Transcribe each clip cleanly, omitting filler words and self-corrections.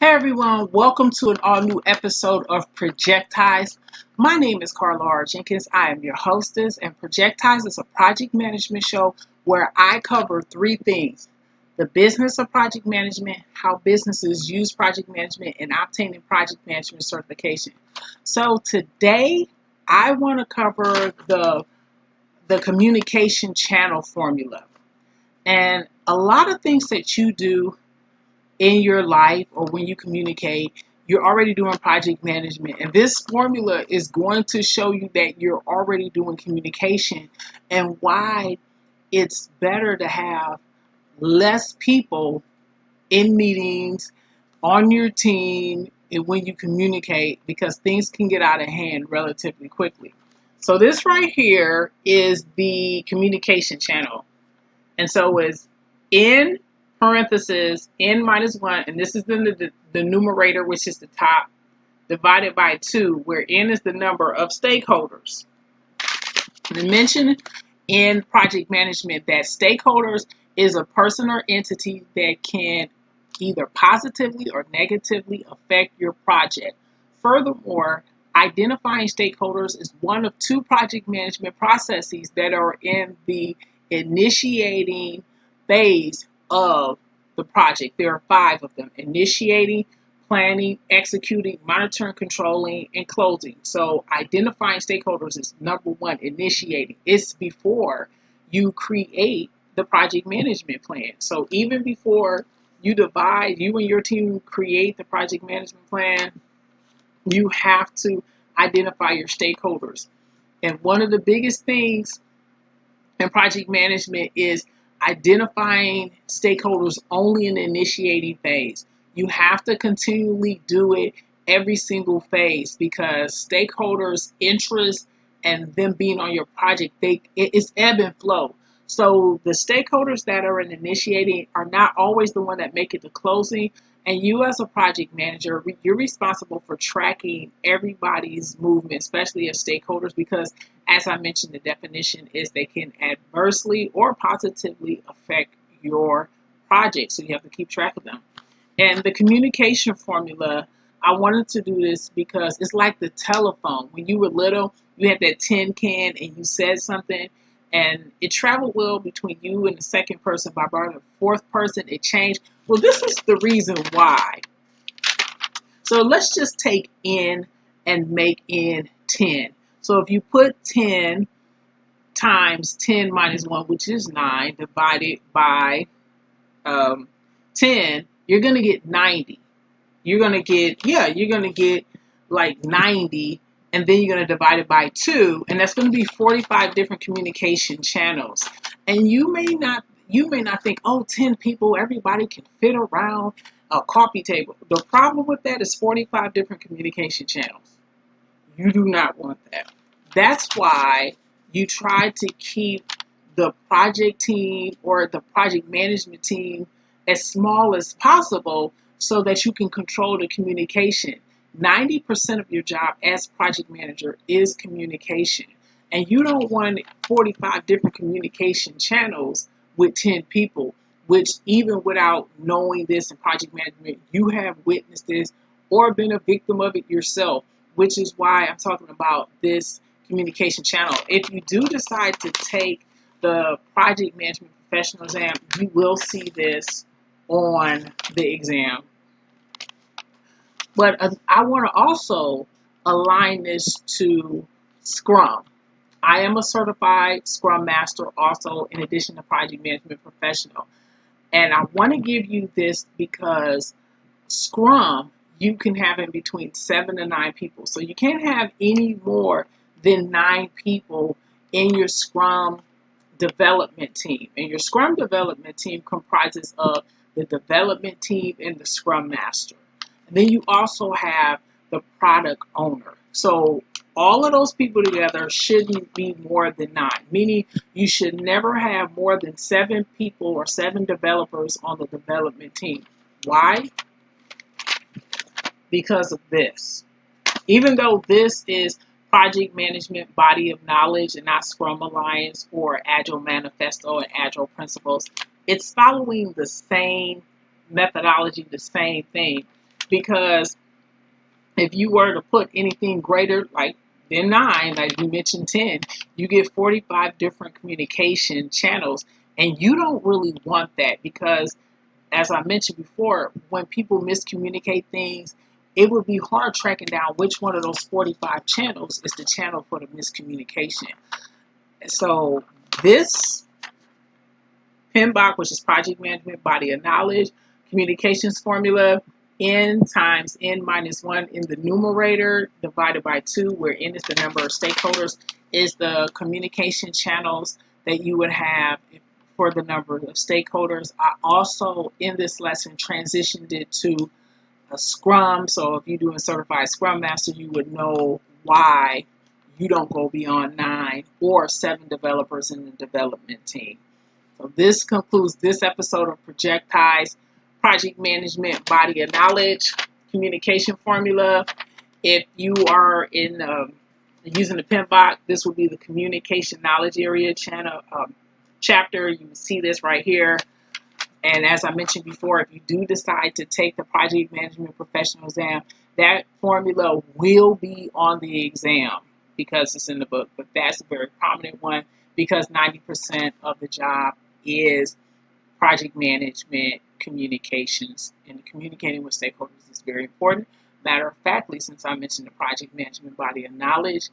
Hey everyone, welcome to an all new episode of Projectized. My name is Carla R. Jenkins. I am your hostess, and Projectized is a project management show where I cover three things: the business of project management, how businesses use project management, and obtaining project management certification. So today I want to cover the communication channel formula. And a lot of things that you do in your life or when you communicate, you're already doing project management. And this formula is going to show you that you're already doing communication and why it's better to have less people in meetings, on your team, and when you communicate, because things can get out of hand relatively quickly. So this right here is the communication channel. And so it's n parenthesis n minus 1, and this is the numerator, which is the top, divided by 2, where n is the number of stakeholders. And I mentioned in project management that stakeholders is a person or entity that can either positively or negatively affect your project. Furthermore, identifying stakeholders is one of two project management processes that are in the initiating phase of the project. There are 5 of them: initiating, planning, executing, monitoring, controlling, and closing. So identifying stakeholders is number 1, initiating. It's before you create the project management plan. So even before you and your team create the project management plan, you have to identify your stakeholders. And one of the biggest things in project management is identifying stakeholders only in the initiating phase. You have to continually do it every single phase, because stakeholders' interest and them being on your project, it's ebb and flow. So the stakeholders that are in initiating are not always the one that make it to closing. And you, as a project manager, you're responsible for tracking everybody's movement, especially as stakeholders, because as I mentioned, the definition is they can adversely or positively affect your project. So you have to keep track of them. And the communication formula, I wanted to do this because it's like the telephone. When you were little, you had that tin can and you said something and it traveled well between you and the second person. By the fourth person, it changed. Well, this is the reason why. So let's just take n and make n 10. So if you put 10 times 10 minus 1, which is 9, divided by 10, you're going to get 90. You're going to get like 90, and then you're going to divide it by 2, and that's going to be 45 different communication channels. And you may not think, oh, 10 people, everybody can fit around a coffee table. The problem with that is 45 different communication channels. You do not want that. That's why you try to keep the project team or the project management team as small as possible so that you can control the communication. 90% of your job as project manager is communication. And you don't want 45 different communication channels with 10 people, which, even without knowing this in project management, you have witnessed this or been a victim of it yourself, which is why I'm talking about this communication channel. If you do decide to take the project management professional exam, you will see this on the exam. But I want to also align this to Scrum. I am a certified Scrum Master also, in addition to project management professional. And I want to give you this because Scrum, you can have in between 7 to 9 people. So you can't have any more than 9 people in your Scrum development team. And your Scrum development team comprises of the development team and the Scrum Master. And then you also have the product owner. So all of those people together shouldn't be more than 9, meaning you should never have more than 7 people or 7 developers on the development team. Why? Because of this. Even though this is project management body of knowledge and not Scrum Alliance or Agile Manifesto and Agile Principles, it's following the same methodology, the same thing. because if you were to put anything greater than 9, like we mentioned 10, you get 45 different communication channels. And you don't really want that because, as I mentioned before, when people miscommunicate things, it would be hard tracking down which one of those 45 channels is the channel for the miscommunication. So this PMBOK, which is Project Management Body of Knowledge, communications formula, N times N minus 1 in the numerator divided by 2, where N is the number of stakeholders, is the communication channels that you would have for the number of stakeholders. I also, in this lesson, transitioned it to a Scrum. So if you're doing Certified Scrum Master, you would know why you don't go beyond 9 or 7 developers in the development team. So this concludes this episode of Projectized, Project Management Body of Knowledge, Communication Formula. If you are in using the PMBOK, this will be the Communication Knowledge Area chapter. You can see this right here. And as I mentioned before, if you do decide to take the Project Management Professional exam, that formula will be on the exam because it's in the book. But that's a very prominent one because 90% of the job is project management communications, and communicating with stakeholders is very important. Matter of factly, since I mentioned the project management body of knowledge,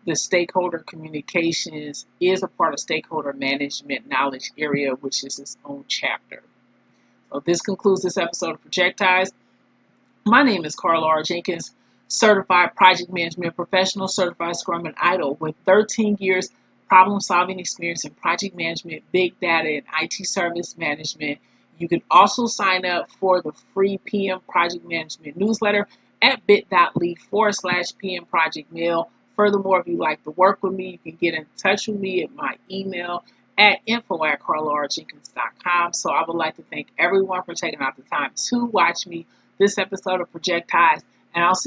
the stakeholder communications is a part of stakeholder management knowledge area, which is its own chapter. So this concludes this episode of Projectized. My name is Carla R. Jenkins, certified project management professional, certified Scrum and IDLE with 13 years problem-solving experience in project management, big data, and IT service management. You can also sign up for the free PM Project Management newsletter at bit.ly/PM Project Mail. Furthermore, if you'd like to work with me, you can get in touch with me at my email at info@carlarjenkins.com. So I would like to thank everyone for taking out the time to watch me this episode of Projectized, and I'll see